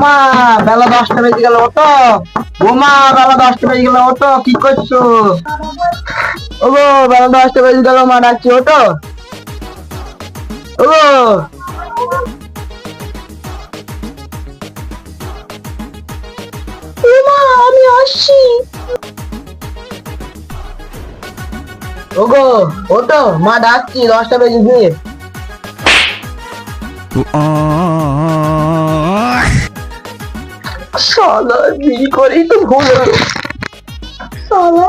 বোমা, বেলা 10টা বেজে গেল, ওঠো। বোমা, বেলা 10টা বেজে গেল, ওঠো। কি করছো? ওগো, বেলা 10টা বেজে গেল, মা ডাকছি, ওঠো। ওগো, মা, আমি আসছি। ওগো, ওঠো, মা ডাকছি, 10টা বেজে গিয়ে। শালা, বিয়ে করেই তো ভুল হলো। শালা,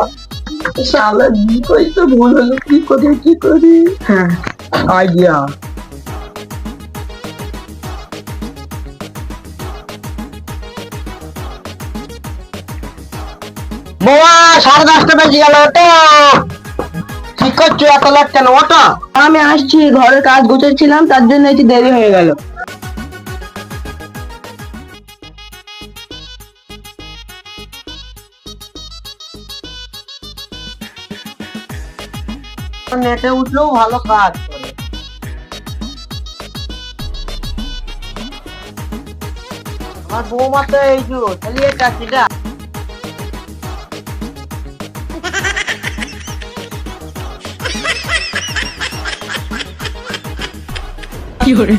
শালা বিয়ে করেই তো ভুল হলো। কি করি? হ্যাঁ, আইডিয়া। বোমা, 10:30 বেজে গেল, ওঠো। কি করছো এত লেট কেন? ওঠো। আমি আসছি, ঘরের কাজ গুছাচ্ছিলাম, তার জন্য একটু দেরি হয়ে গেল। নেটে উঠলেও ভালো কাজ করে। আমার বৌমা তো এই যে চালিয়ে চাকরিটা। কি করে